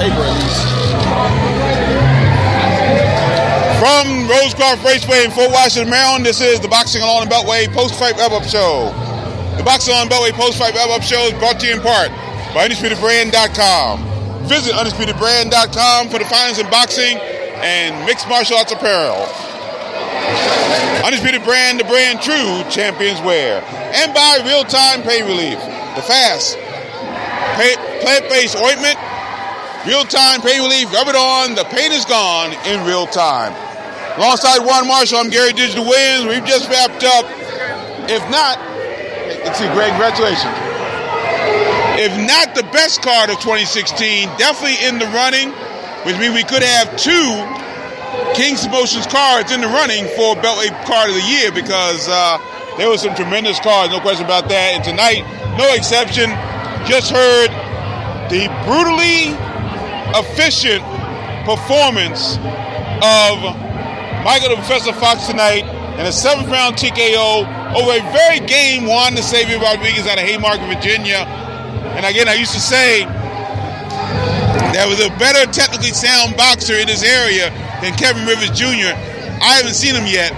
paper at least. From Rosecroft Raceway in Fort Washington, Maryland, this is the Boxing Along the Beltway Post-Fight Wrap-Up Show. The Boxing Along the Beltway Post-Fight Wrap-Up Show is brought to you in part by UndisputedBrand.com. Visit UndisputedBrand.com for the finest in boxing and mixed martial arts apparel. Undisputed Brand, the brand true champions wear. And by Real-Time Pain Relief, the fast plant-based ointment. Real-Time Pain Relief, rub it on, the pain is gone in real time. Alongside Juan Marshall, I'm Gary Digital Williams. We've just wrapped up, if not, let's see, Greg, congratulations. If not the best card of 2016, definitely in the running, which means we could have two King's Promotions cards in the running for Beltway Card of the Year, because there were some tremendous cards, no question about that. And tonight, no exception, just heard the brutally efficient performance of Michael the Professor Fox tonight in a 7th round TKO over a very game Juan the Savior Rodriguez out of Haymarket, Virginia. And again, I used to say there was a better technically sound boxer in this area than Kevin Rivers Jr. I haven't seen him yet,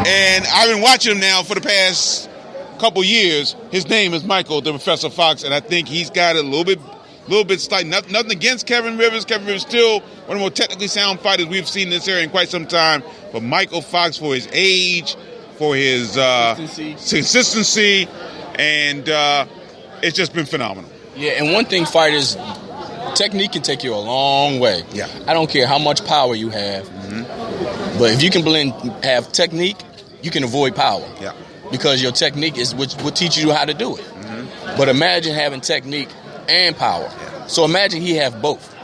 and I've been watching him now for the past couple years. His name is Michael the Professor Fox, and I think he's got a little bit slight. Nothing against Kevin Rivers. Kevin Rivers still one of the more technically sound fighters we've seen in this area in quite some time. But Michael Fox, for his age, for his consistency, and it's just been phenomenal. Yeah, and one thing, fighters, technique can take you a long way. Yeah. I don't care how much power you have, but if you can have technique, you can avoid power. Yeah. Because your technique is what teaches you how to do it. But imagine having technique and power. Yeah. So imagine he have both.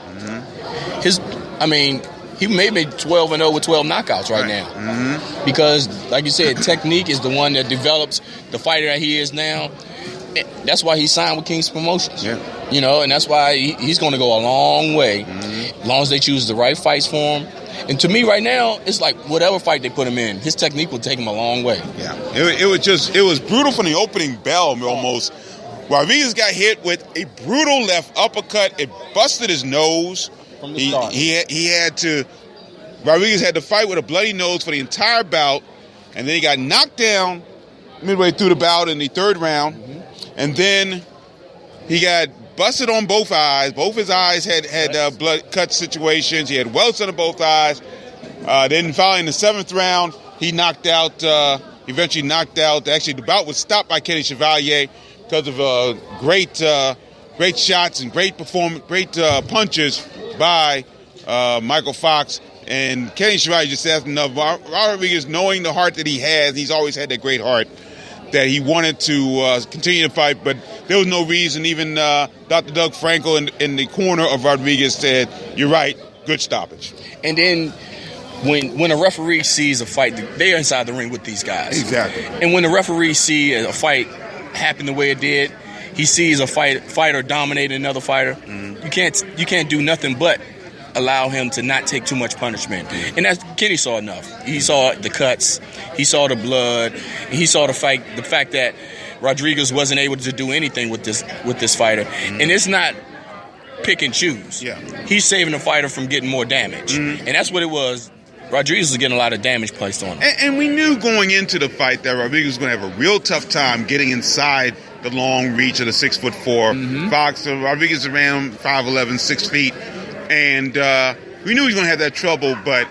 He may be 12-0 with 12 knockouts right now. Because, like you said, technique is the one that develops the fighter that he is now. That's why he signed with King's Promotions. Yeah. You know, and that's why he's going to go a long way, as long as they choose the right fights for him. And to me, right now, it's like whatever fight they put him in, his technique will take him a long way. Yeah, it was brutal from the opening bell almost. Rodriguez got hit with a brutal left uppercut. It busted his nose. From the start. Rodriguez had to fight with a bloody nose for the entire bout, and then he got knocked down midway through the bout in the 3rd round, and then he got busted on both eyes. Both his eyes had blood cut situations. He had welts under both eyes. Then finally in the 7th round, he eventually knocked out. Actually, the bout was stopped by Kenny Chevalier because of great shots and great punches by Michael Fox. And Kenny Chevalier just asked enough. Rodriguez, knowing the heart that he has, he's always had that great heart, that he wanted to continue to fight, but there was no reason. Even Dr. Doug Frankel in the corner of Rodriguez said, "You're right, good stoppage." And then when a referee sees a fight, they're inside the ring with these guys. Exactly. And when the referee sees a fight happen the way it did, he sees a fighter dominate another fighter. You can't do nothing but allow him to not take too much punishment. And Kenny saw enough. He saw the cuts, he saw the blood, and he saw the fact that Rodriguez wasn't able to do anything with this fighter. And it's not pick and choose. Yeah. He's saving the fighter from getting more damage. And that's what it was. Rodriguez was getting a lot of damage placed on him. And we knew going into the fight that Rodriguez was going to have a real tough time getting inside the long reach of the 6'4". Fox, Rodriguez around 5'11", 6 feet. And we knew he was going to have that trouble, but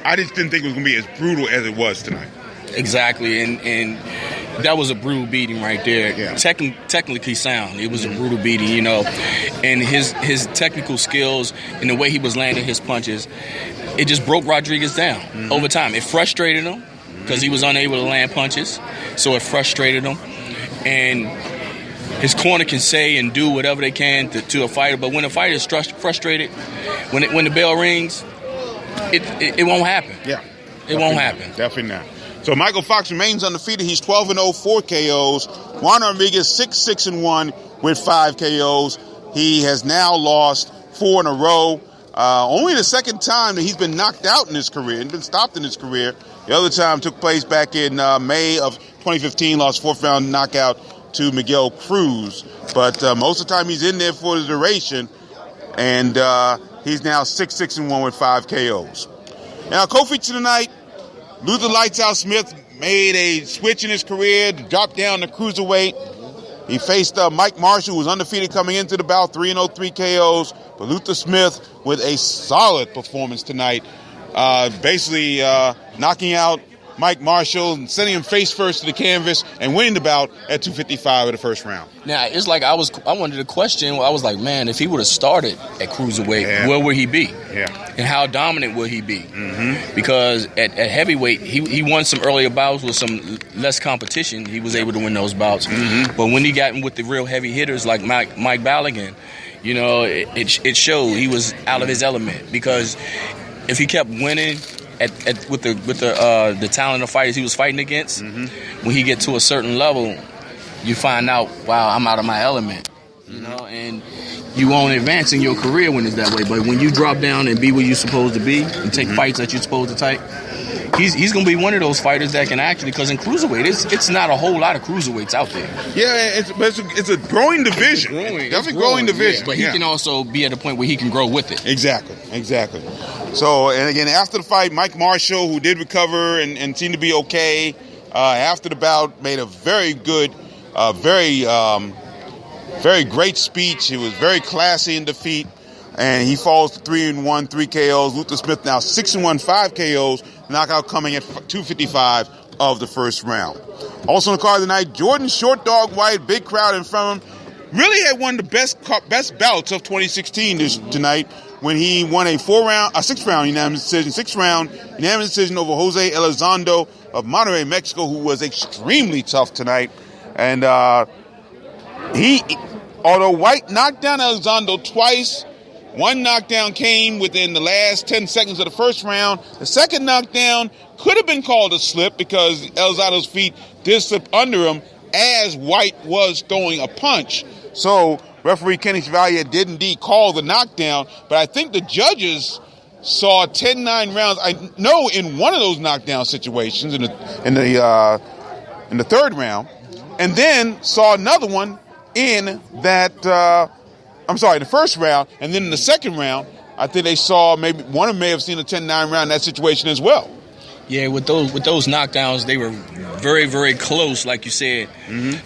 I just didn't think it was going to be as brutal as it was tonight. Exactly, and that was a brutal beating right there. Yeah. Technically sound. It was a brutal beating, you know. And his technical skills and the way he was landing his punches, it just broke Rodriguez down over time. It frustrated him because he was unable to land punches, so it frustrated him. And his corner can say and do whatever they can to a fighter, but when a fighter is frustrated, when the bell rings, it won't happen. Yeah, it won't happen. Definitely not. So Michael Fox remains undefeated. He's 12-0, 4 KOs. Juan Rodriguez 6-1 with 5 KOs. He has now lost 4 in a row. Only the second time that he's been knocked out in his career and been stopped in his career. The other time took place back in May of 2015, lost 4th round knockout to Miguel Cruz. But most of the time he's in there for the duration. and he's now 6-1 with 5 KOs. Now, co-feature tonight, Luther Lights Out Smith made a switch in his career to drop down to cruiserweight. He faced Mike Marshall, who was undefeated coming into the bout, 3-0, 3 KOs. But Luther Smith with a solid performance tonight, basically knocking out Mike Marshall and sending him face first to the canvas and winning the bout at 255 of the first round. Now, it's like I wanted to question. I was like, man, if he would have started at cruiserweight, where would he be? Yeah. And how dominant would he be? Because at heavyweight, he won some earlier bouts with some less competition. He was able to win those bouts. But when he got in with the real heavy hitters like Mike Balogun, you know, it showed he was out of his element. Because if he kept winning with the talent of fighters he was fighting against, when he get to a certain level, you find out, wow, I'm out of my element, you know, and you won't advance in your career when it's that way. But when you drop down and be where you're supposed to be and take fights that you're supposed to take, he's going to be one of those fighters that can actually, because in cruiserweight, it's not a whole lot of cruiserweights out there. Yeah, it's a growing division. Definitely growing division. Yeah. But he can also be at a point where he can grow with it. Exactly. So, and again, after the fight, Mike Marshall, who did recover and seemed to be okay, after the bout, made a very good, very great speech. He was very classy in defeat, and he falls to 3-1, 3 KOs. Luther Smith now 6-1, 5 KOs. Knockout coming at 255 of the first round. Also on the card tonight, Jordan Short Dog White, big crowd in front of him. Really had one of the best bouts of 2016 tonight when he won a 6-round unanimous decision over Jose Elizondo of Monterrey, Mexico, who was extremely tough tonight. And although White knocked down Elizondo twice, one knockdown came within the last 10 seconds of the first round. The second knockdown could have been called a slip because Elizondo's feet did slip under him as White was throwing a punch. So referee Kenny Chevalier did indeed call the knockdown, but I think the judges saw 10-9 rounds. I know in one of those knockdown situations in the third round, and then saw another one in that. In the first round, and then in the second round, I think they saw maybe one of them may have seen a 10-9 round in that situation as well. Yeah, with those knockdowns, they were very, very close, like you said,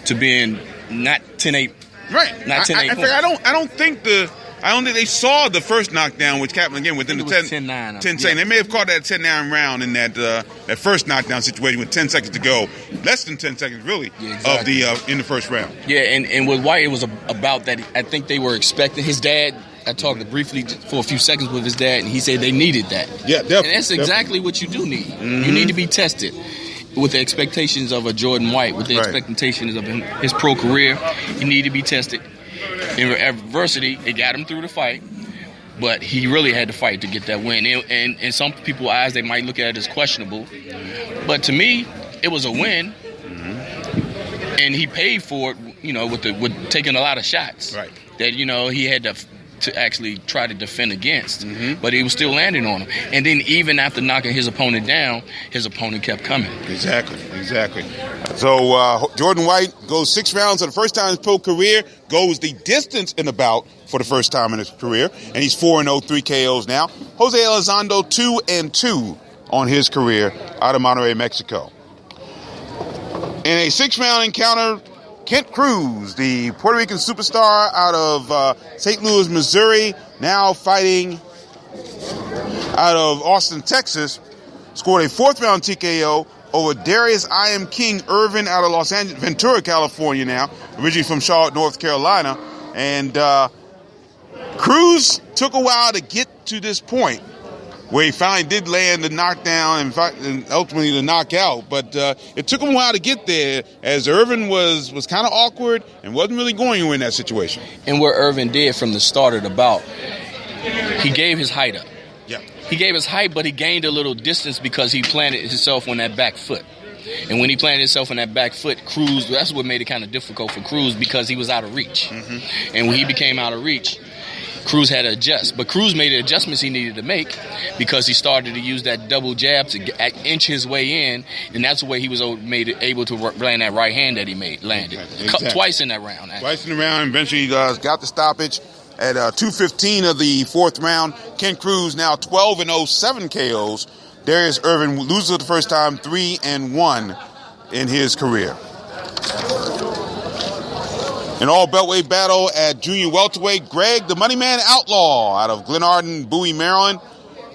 to being not 10-8. Right. Not 10-8. I don't think they saw the first knockdown, which happened again within the 10 seconds. They may have called that a 10-9 round in that first knockdown situation with 10 seconds to go, less than 10 seconds really, of the in the first round. Yeah, and with White, it was about that. I think they were expecting his dad. I talked briefly for a few seconds with his dad, and he said they needed that. Yeah, definitely. And that's exactly what you do need. You need to be tested with the expectations of a Jordan White, with the expectations of his pro career. You need to be tested. In adversity, it got him through the fight, but he really had to fight to get that win. And in some people's eyes, they might look at it as questionable, but to me, it was a win, and he paid for it. You know, with taking a lot of shots that he had to actually try to defend against, but he was still landing on them. And then even after knocking his opponent down, his opponent kept coming. Exactly. So Jordan White goes 6 rounds for the first time in his pro career, goes the distance in the bout for the first time in his career, and he's 4-0, 3 KOs now. Jose Elizondo 2-2 on his career out of Monterrey, Mexico. In a 6-round encounter, Kent Cruz, the Puerto Rican superstar out of St. Louis, Missouri, now fighting out of Austin, Texas, scored a 4th-round TKO over Darius I Am King Irvin out of Ventura, California now, originally from Charlotte, North Carolina. And Cruz took a while to get to this point where he finally did land the knockdown and ultimately the knockout. But it took him a while to get there, as Irvin was kind of awkward and wasn't really going anywhere in that situation. And what Irvin did from the start of the bout, he gave his height up. Yeah. He gave his height, but he gained a little distance because he planted himself on that back foot. And when he planted himself on that back foot, Cruz, that's what made it kind of difficult for Cruz, because he was out of reach. And when he became out of reach, Cruz had to adjust. But Cruz made the adjustments he needed to make because he started to use that double jab to inch his way in, and that's the way he was able to land that right hand that he landed. Exactly. Twice in that round. Actually. Twice in the round, eventually got the stoppage. at 2:15 of the fourth round. Ken Cruz now 12-0, 7 KOs. Darius Irvin loses the first time, 3-1 in his career. An all-beltweight battle at junior welterweight. Greg, the Money Man Outlaw, out of Glenarden, Bowie, Maryland,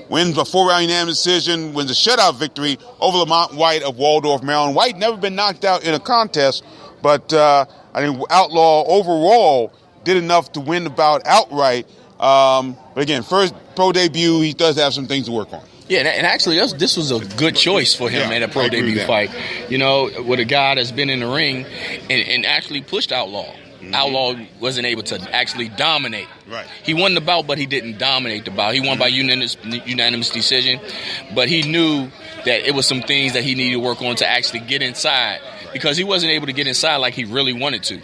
wins a 4-round unanimous decision, wins a shutout victory over Lamont White of Waldorf, Maryland. White never been knocked out in a contest, but I think Outlaw overall did enough to win the bout outright. But again, first pro debut, he does have some things to work on. Yeah, and actually, this was a good choice for him at a pro debut fight. You know, with a guy that's been in the ring and actually pushed Outlaw. Outlaw wasn't able to actually dominate. Right. He won the bout, but he didn't dominate the bout. He won by unanimous decision, but he knew that it was some things that he needed to work on to actually get inside, because he wasn't able to get inside like he really wanted to.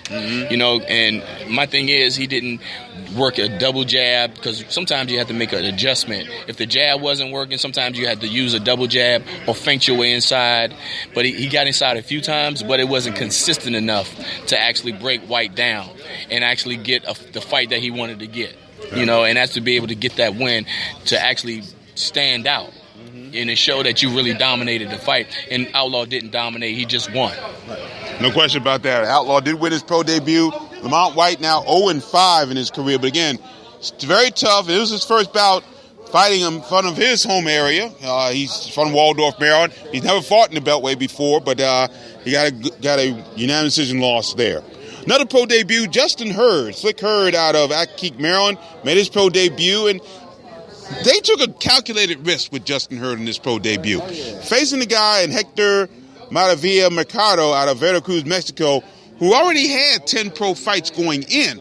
You know, and my thing is, he didn't work a double jab, because sometimes you have to make an adjustment. If the jab wasn't working, sometimes you had to use a double jab or feint your way inside. But he got inside a few times, but it wasn't consistent enough to actually break White down and actually get the fight that he wanted to get. You know, and that's to be able to get that win, to actually stand out. And it showed that you really dominated the fight. And Outlaw didn't dominate, he just won. No question about that. Outlaw did win his pro debut. Lamont White now 0-5 in his career. But again, it's very tough. It was his first bout fighting in front of his home area. He's from Waldorf, Maryland. He's never fought in the Beltway before, but he got a unanimous decision loss there. Another pro debut, Justin Hurd, Slick Hurd out of Accokeek, Maryland, made his pro debut, and they took a calculated risk with Justin Hurd in this pro debut. Facing the guy in Hector Maravilla Mercado out of Veracruz, Mexico, who already had 10 pro fights going in.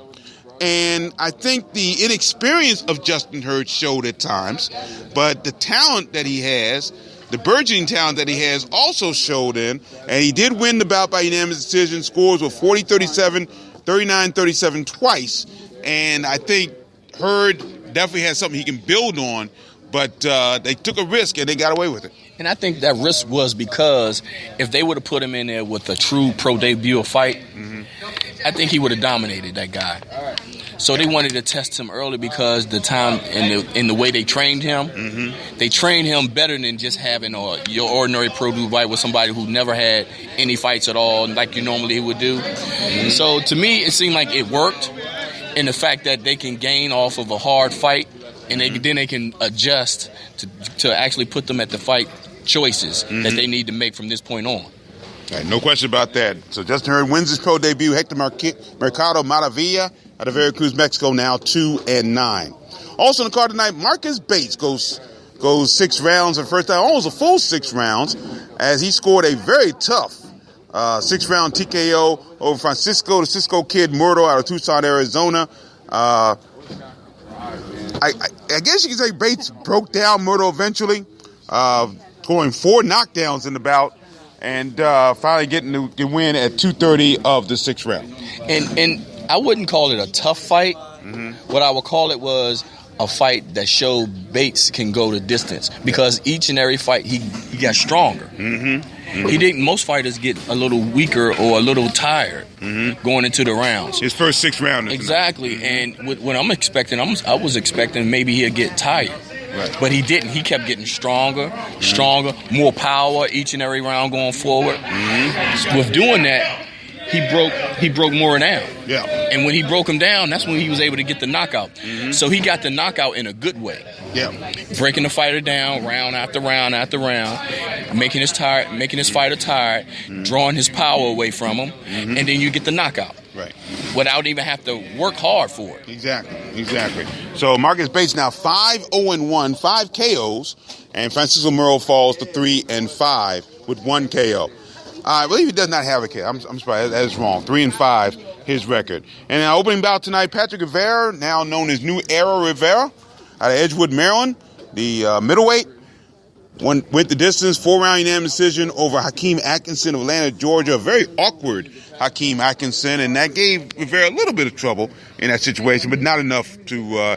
And I think the inexperience of Justin Hurd showed at times, but the talent that he has, the burgeoning talent that he has, also showed in. And he did win the bout by unanimous decision. Scores were 40-37, 39-37 twice. And I think Hurd definitely has something he can build on, but they took a risk and they got away with it. And I think that risk was because if they would have put him in there with a true pro debut fight, I think he would have dominated that guy. So they wanted to test him early, because the time and the way they trained him, they trained him better than just having your ordinary pro debut fight with somebody who never had any fights at all, like you normally would do. So to me, it seemed like it worked, in the fact that they can gain off of a hard fight, and then they can adjust to actually put them at the fight choices that they need to make from this point on. Right, no question about that. So Justin Hurd wins his pro debut. Hector Mercado Maravilla out of Veracruz, Mexico, now 2-9. Also in the card tonight, Marcus Bates goes 6 rounds in the first time, almost a full 6 rounds, as he scored a very tough 6-round TKO over Francisco, the Cisco Kid Murdo out of Tucson, Arizona. I guess you could say Bates broke down Murdo eventually, scoring 4 knockdowns in the bout, and finally getting the win at 2:30 of the 6th round. And I wouldn't call it a tough fight. What I would call it was a fight that showed Bates can go the distance, because each and every fight he got stronger. He didn't. Most fighters get a little weaker or a little tired going into the rounds. His first 6 rounds. Exactly. And what I'm expecting, I was expecting maybe he'll get tired. Right. But he didn't. He kept getting stronger, more power each and every round going forward. With doing that, he broke Moore down. Yeah. And when he broke him down, that's when he was able to get the knockout. So he got the knockout in a good way. Yeah. Breaking the fighter down round after round after round, making his fighter tired, drawing his power away from him, and then you get the knockout. Right. Without even have to work hard for it. Exactly. So Marcus Bates now 5-0-1, 5 KOs, and Francisco Murro falls to 3-5 with 1 KO. I believe he does not have a KO. I'm sorry, that is wrong. 3-5, his record. And our opening bout tonight, Patrick Rivera, now known as New Era Rivera, out of Edgewood, Maryland, the middleweight. Went the distance, 4-round unanimous decision over Hakeem Atkinson of Atlanta, Georgia. A very awkward Hakeem Atkinson, and that gave Rivera a little bit of trouble in that situation, but not enough to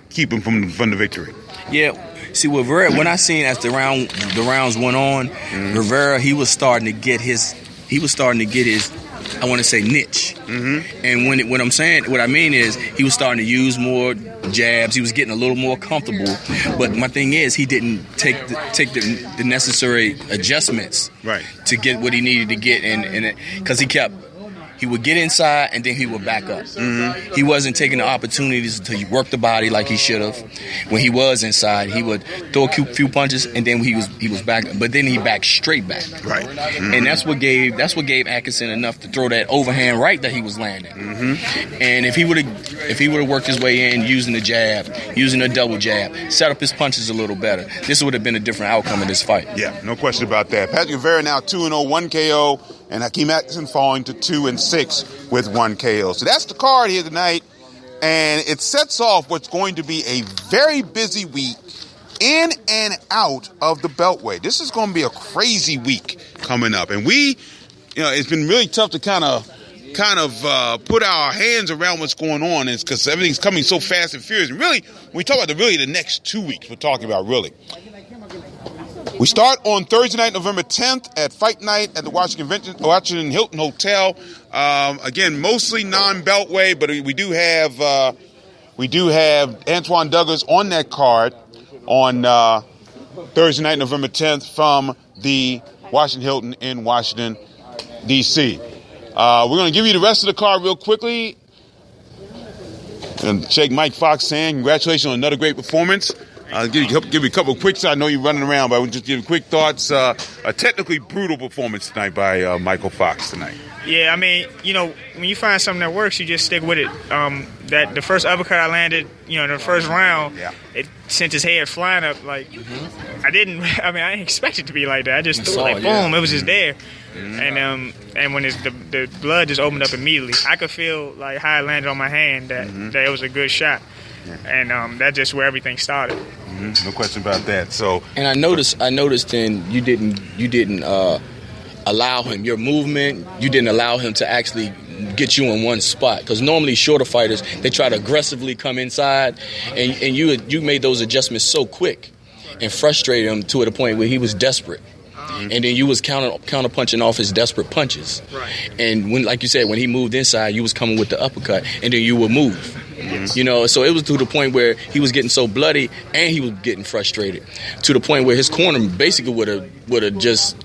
keep him from the victory. Yeah. See, with Rivera, when I seen as the rounds went on, Rivera he was starting to get his I want to say niche. And what I mean is he was starting to use more jabs. He was getting a little more comfortable. But my thing is he didn't take the necessary adjustments to get what he needed to get, and because he would get inside and then he would back up. He wasn't taking the opportunities to work the body like he should have. When he was inside, he would throw a few punches and then he was back, but then he backed straight back. And that's what gave Atkinson enough to throw that overhand right that he was landing. And if he would have worked his way in using the jab, using a double jab, set up his punches a little better, this would have been a different outcome of this fight. Yeah, no question about that. Patrick Rivera now 2-0, 1 KO. And Hakeem Atkinson falling to 2-6 with 1 KO. So that's the card here tonight. And it sets off what's going to be a very busy week in and out of the Beltway. This is going to be a crazy week coming up. And it's been really tough to kind of put our hands around what's going on. It's because everything's coming so fast and furious. And really, when we talk about the next 2 weeks, we're talking about really. We start on Thursday night, November 10th at Fight Night at the Washington Hilton Hotel. Again, mostly non-Beltway, but we do have Antoine Douglas on that card on Thursday night, November 10th from the Washington Hilton in Washington, D.C. We're going to give you the rest of the card real quickly. And Sheikh Mike Fox saying, congratulations on another great performance. I'll give you a couple of quick thoughts. I know you're running around, but I will just give you quick thoughts. A technically brutal performance tonight by Michael Fox tonight. Yeah, I mean, when you find something that works, you just stick with it. That the first uppercut I landed, in the first round, it sent his head flying up. Like, I didn't expect it to be like that. I just threw it boom. It was just there. And when the blood just opened up immediately, I could feel like how it landed on my hand that it was a good shot. And that's just where everything started. No question about that. So, and I noticed then you didn't allow him your movement. You didn't allow him to actually get you in one spot, because normally shorter fighters, they try to aggressively come inside, and you made those adjustments so quick and frustrated him to the point where he was desperate. And then you was counter punching off his desperate punches. And when, like you said, when he moved inside, you was coming with the uppercut, and then you would move. So it was to the point where he was getting so bloody and he was getting frustrated, to the point where his corner basically would have just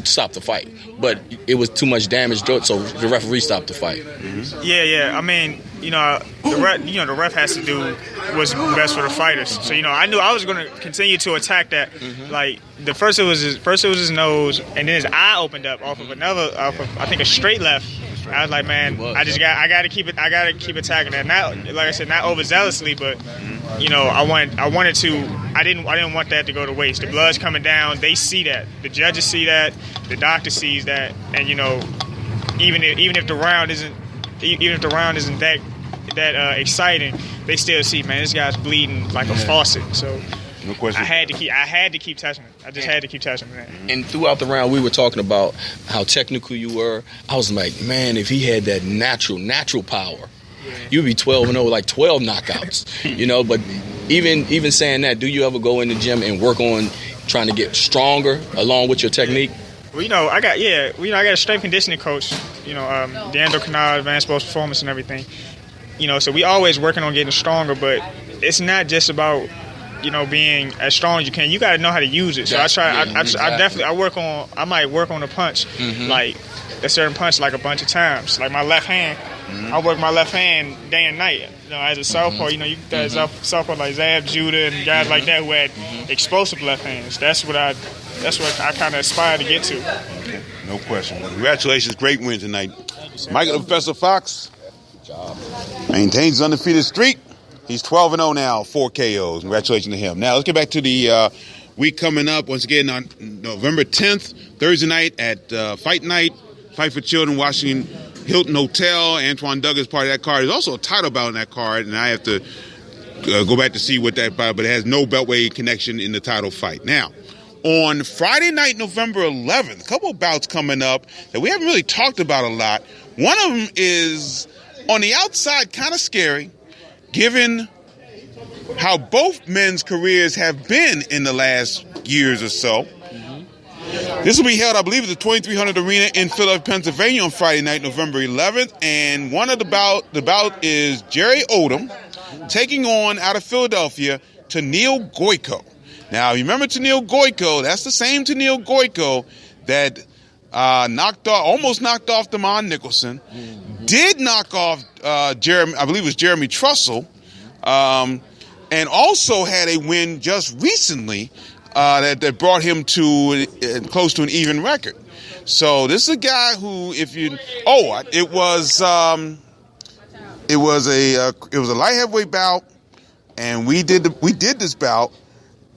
stopped the fight, but it was too much damage, so the referee stopped the fight. Yeah. I mean, the ref has to do what's best for the fighters. So I knew I was going to continue to attack that. Like first it was his nose, and then his eye opened up off of I think a straight left. I was like, man, I got to keep attacking that. Not, like I said, not overzealously, but I didn't want that to go to waste. The blood's coming down. They see that. The judges see that. The doctor sees that. And even if the round isn't that exciting, they still see, man, this guy's bleeding like a faucet. So. No question. I had to keep touching it. I just had to keep touching it. And throughout the round, we were talking about how technical you were. I was like, man, if he had that natural power, you'd be 12-0, like 12 knockouts. But even saying that, do you ever go in the gym and work on trying to get stronger along with your technique? Well, I got a strength conditioning coach. Deandro Canal, Advanced Sports Performance, and everything. So we always working on getting stronger, but it's not just about being as strong as you can. You got to know how to use it. So I might work on a punch, like a certain punch, like a bunch of times. Like my left hand, I work my left hand day and night. As a southpaw, you got southpaw like Zab Judah and guys like that who had explosive left hands. That's what I kind of aspire to get to. Okay. No question. Well, congratulations, great win tonight. Michael Professor Fox maintains undefeated streak. He's 12-0 now, 4 KOs. Congratulations to him. Now, let's get back to the week coming up. Once again, on November 10th, Thursday night at Fight Night, Fight for Children, Washington Hilton Hotel. Antoine Douglas part of that card. There's also a title bout on that card, and I have to go back to see what that bout, but it has no Beltway connection in the title fight. Now, on Friday night, November 11th, a couple of bouts coming up that we haven't really talked about a lot. One of them is, on the outside, kind of scary, given how both men's careers have been in the last years or so. This will be held, I believe, at the 2300 Arena in Philadelphia, Pennsylvania on Friday night, November 11th. And the bout is Jerry Odom taking on, out of Philadelphia, Tennille Goyko. Now, you remember Tennille Goyko? That's the same Tennille Goyko that almost knocked off DeMond Nicholson. Did knock off Jeremy, I believe it was Jeremy Trussell, and also had a win just recently that brought him to close to an even record. So this is a guy who, it was a light heavyweight bout, and we did this bout,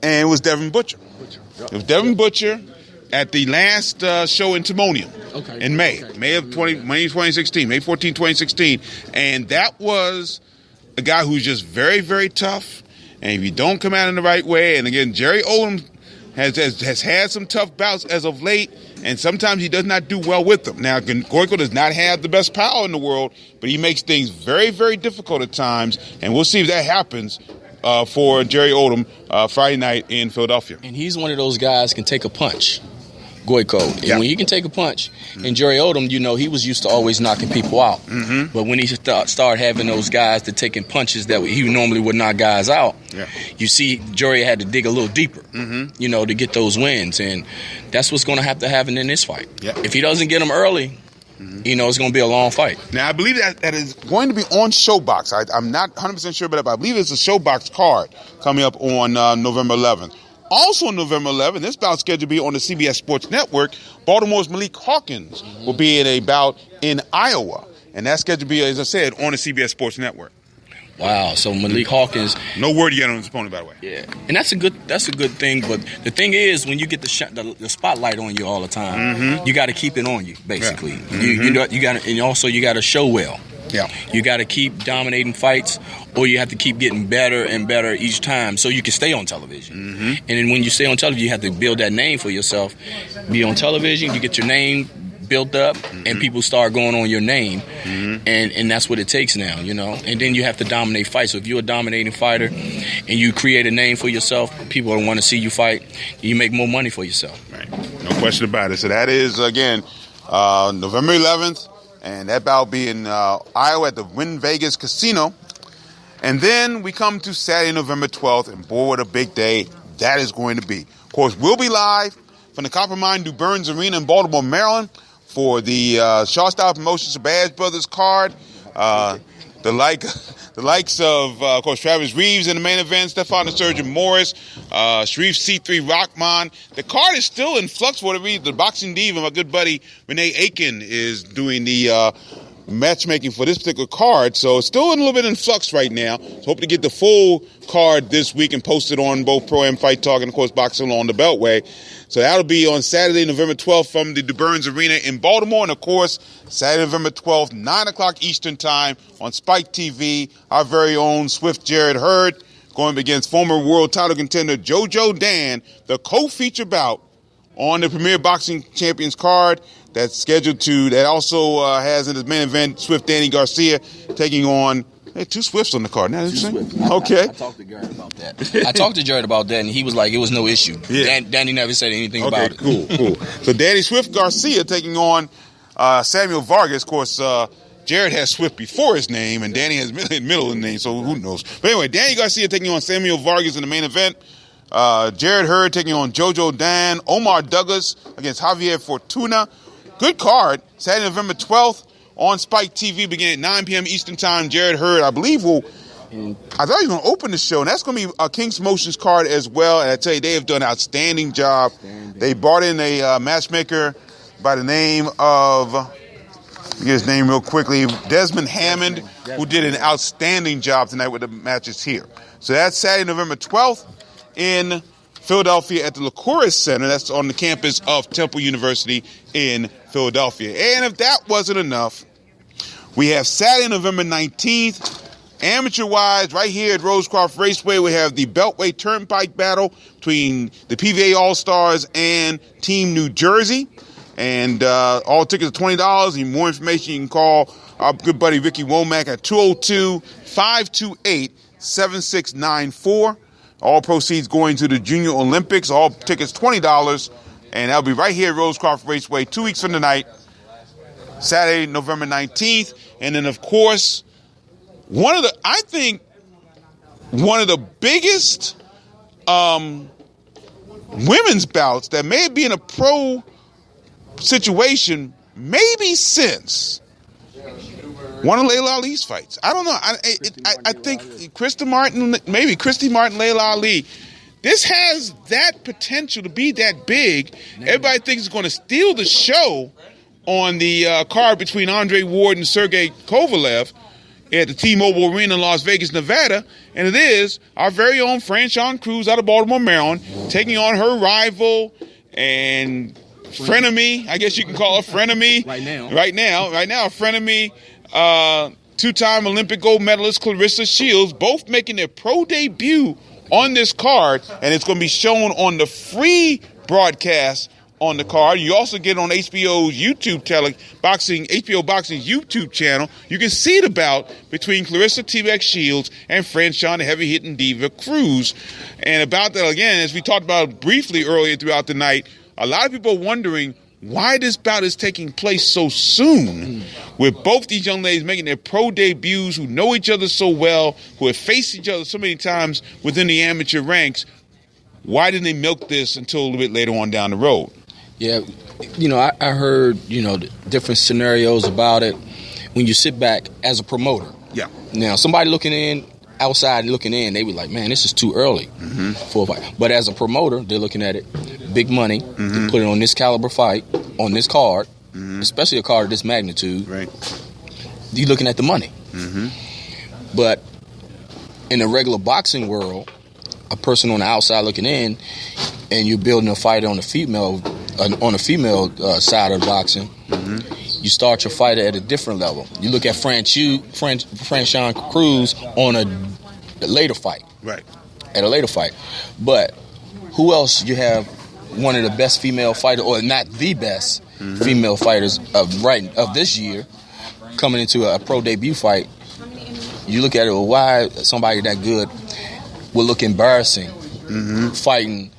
and it was Devin Butcher. It was Devin Butcher at the last show in Timonium in May 2016, May 14, 2016, and that was a guy who's just very, very tough. And if you don't come out in the right way, and again, Jerry Odom has had some tough bouts as of late, and sometimes he does not do well with them. Now, Goyko does not have the best power in the world, but he makes things very, very difficult at times, and we'll see if that happens for Jerry Odom Friday night in Philadelphia. And he's one of those guys can take a punch. Goyko. And when he can take a punch, and Jerry Odom, he was used to always knocking people out. Mm-hmm. But when he started having those guys that taking punches that he normally would knock guys out, you see Jerry had to dig a little deeper, to get those wins. And that's what's going to happen in this fight. Yeah. If he doesn't get them early, it's going to be a long fight. Now, I believe that is going to be on ShoBox. I'm not 100% sure about that, but I believe it's a ShoBox card coming up on November 11th. Also on November 11th, this bout scheduled to be on the CBS Sports Network. Baltimore's Malik Hawkins will be in a bout in Iowa. And that's scheduled to be, as I said, on the CBS Sports Network. Wow, so Malik Hawkins. No word yet on his opponent, by the way. Yeah, and that's a good thing. But the thing is, when you get the spotlight on you all the time, you got to keep it on you. Basically, you got to, and also you got to show well. Yeah, you got to keep dominating fights, or you have to keep getting better and better each time, so you can stay on television. And then when you stay on television, you have to build that name for yourself. Be on television, you get your name built up, and people start going on your name, and that's what it takes now, And then you have to dominate fights. So if you're a dominating fighter and you create a name for yourself, people want to see you fight. You make more money for yourself. Right, no question about it. So that is again November 11th. And that bout will be in Iowa at the Wynn Vegas Casino. And then we come to Saturday, November 12th, and boy, what a big day that is going to be. Of course, we'll be live from the Coppermine Du Burns Arena in Baltimore, Maryland for the Shaw Style Promotions Bash Brothers card. The likes of course, Travis Reeves in the main event, Stefan the Surgeon Morris, Sharif C3 Rahman. The card is still in flux for the boxing diva. My good buddy Renee Aiken is doing the matchmaking for this particular card, so it's still a little bit in flux right now. So hope to get the full card this week and post it on both Pro Am Fight Talk and, of course, Boxing on the Beltway. So that'll be on Saturday, November 12th from the Du Burns Arena in Baltimore. And, of course, Saturday, November 12th, 9 o'clock Eastern Time on Spike TV. Our very own Swift Jared Hurd going against former world title contender JoJo Dan, the co-feature bout on the Premier Boxing Champions card that's scheduled to, that also has in its main event Swift Danny Garcia taking on, two Swifts on the card. Now, okay. I talked to Jared about that. And he was like, it was no issue. Yeah. Danny never said anything about it. Cool. So Danny Swift Garcia taking on Samuel Vargas. Of course, Jared has Swift before his name, and Danny has middle of the name, so who knows. But anyway, Danny Garcia taking on Samuel Vargas in the main event. Jared Hurd taking on JoJo Dan. Omar Douglas against Javier Fortuna. Good card. Saturday, November 12th on Spike TV beginning at 9 p.m. Eastern Time. Jared Hurd, I believe, I thought he was going to open the show, and that's going to be a King's Motions card as well. And I tell you, they have done an outstanding job. They brought in a matchmaker by the name of, get his name real quickly, Desmond Hammond, who did an outstanding job tonight with the matches here. So that's Saturday, November 12th in Philadelphia at the Licouris Center. That's on the campus of Temple University in Philadelphia. And if that wasn't enough, we have Saturday, November 19th, amateur-wise, right here at Rosecroft Raceway, we have the Beltway Turnpike battle between the PVA All-Stars and Team New Jersey. And all tickets are $20. And more information, you can call our good buddy Ricky Womack at 202-528-7694. All proceeds going to the Junior Olympics. All tickets $20. And that'll be right here at Rosecroft Raceway 2 weeks from tonight, Saturday, November 19th. And then, of course, one of the biggest women's bouts that may be in a pro situation maybe since one of Layla Ali's fights. I don't know. I think Christy Martin, Layla Ali. This has that potential to be that big. Everybody thinks it's going to steal the show on the card between Andre Ward and Sergey Kovalev at the T-Mobile Arena in Las Vegas, Nevada. And it is our very own Franchon Cruz out of Baltimore, Maryland, taking on her rival and frenemy, I guess you can call her frenemy. Right now, a frenemy, two-time Olympic gold medalist Clarissa Shields, both making their pro debut on this card, and it's going to be shown on the free broadcast on the card. You also get it on HBO's HBO Boxing's YouTube channel. You can see the bout between Clarissa T-Rex Shields and Franchon, the heavy-hitting diva Cruz. And about that, again, as we talked about briefly earlier throughout the night, a lot of people are wondering why this bout is taking place so soon, with both these young ladies making their pro debuts, who know each other so well, who have faced each other so many times within the amateur ranks. Why didn't they milk this until a little bit later on down the road? Yeah, I heard, different scenarios about it when you sit back as a promoter. Yeah. Now, somebody outside looking in, they be like, man, this is too early for a fight. But as a promoter, they're looking at it, big money, to put it on this caliber fight, on this card, especially a card of this magnitude. Right. You're looking at the money. But in the regular boxing world, a person on the outside looking in, and you're building a fight on the female side of boxing, you start your fight at a different level. You look at Franchon Cruz on a later fight. Right. At a later fight. But who else you have one of the best female fighters, or not the best female fighters of this year, coming into a pro debut fight? You look at it, well, why somebody that good would look embarrassing fighting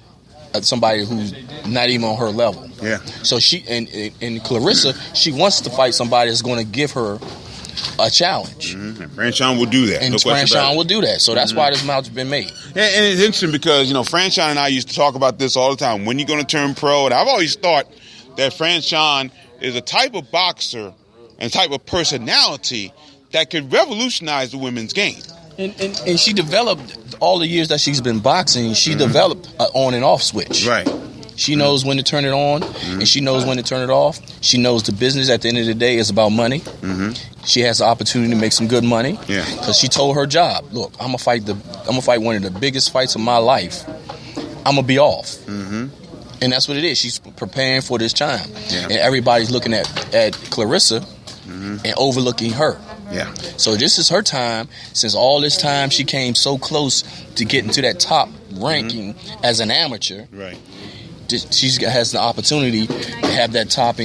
somebody who's not even on her level. Yeah. So she and Clarissa, she wants to fight somebody that's going to give her a challenge. And Franchon will do that. And Franchon will do that. So that's why this bout's been made. And it's interesting because, Franchon and I used to talk about this all the time. When you going to turn pro? And I've always thought that Franchon is a type of boxer and type of personality that could revolutionize the women's game. And she developed, all the years that she's been boxing, she developed an on and off switch. Right. She knows when to turn it on, and she knows when to turn it off. She knows the business at the end of the day is about money. She has the opportunity to make some good money. Yeah. Because she told her job, look, I'm gonna fight one of the biggest fights of my life. I'm gonna be off. And that's what it is. She's preparing for this time. Yeah. And everybody's looking at Clarissa and overlooking her. Yeah. So this is her time. Since all this time she came so close to getting to that top ranking as an amateur. Right. She has the opportunity to have that top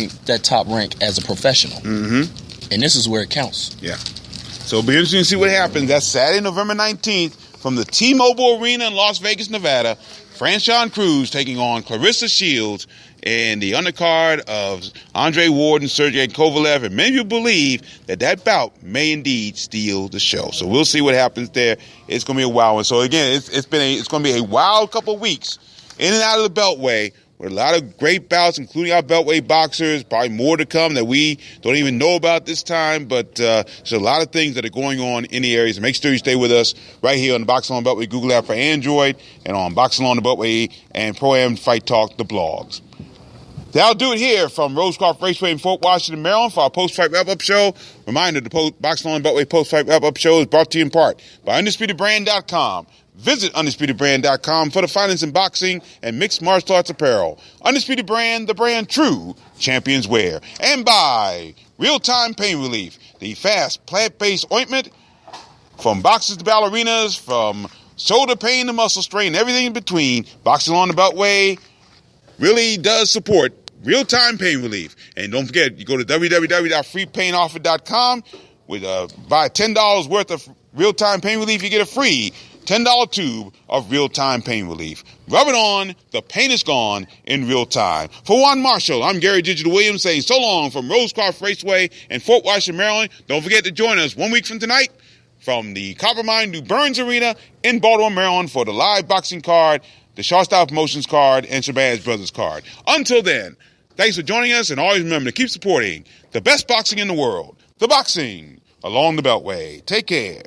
rank as a professional. And this is where it counts. Yeah. So it'll be interesting to see what happens. That's Saturday, November 19th from the T-Mobile Arena in Las Vegas, Nevada. Franchon Cruz taking on Clarissa Shields and the undercard of Andre Ward and Sergey Kovalev. And many of you believe that bout may indeed steal the show. So we'll see what happens there. It's going to be a wild one. So again, it's going to be a wild couple of weeks in and out of the Beltway, with a lot of great bouts, including our Beltway boxers. Probably more to come that we don't even know about this time. But there's a lot of things that are going on in the areas. Make sure you stay with us right here on the Boxing on the Beltway Google app for Android, and on Boxing on the Beltway and Pro-Am Fight Talk, the blogs. That'll do it here from Rosecroft Raceway in Fort Washington, Maryland, for our post-fight wrap-up show. Reminder, the Boxing on the Beltway post-fight wrap-up show is brought to you in part by UndisputedBrand.com. Visit UndisputedBrand.com for the finest in boxing and mixed martial arts apparel. Undisputed Brand, the brand true champions wear. And by Real-Time Pain Relief, the fast plant-based ointment from boxers to ballerinas, from shoulder pain to muscle strain, everything in between. Boxing on the Beltway really does support Real-Time Pain Relief. And don't forget, you go to www.freepainoffer.com. Buy $10 worth of Real-Time Pain Relief, you get a free $10 tube of real-time pain relief. Rub it on, the pain is gone in real time. For Juan Marshall, I'm Gary Digital Williams saying so long from Rosecroft Raceway in Fort Washington, Maryland. Don't forget to join us 1 week from tonight from the Coppermine New Burns Arena in Baltimore, Maryland for the live boxing card, the Shawstyle Promotions card, and Shabazz Brothers card. Until then, thanks for joining us, and always remember to keep supporting the best boxing in the world, the boxing along the Beltway. Take care.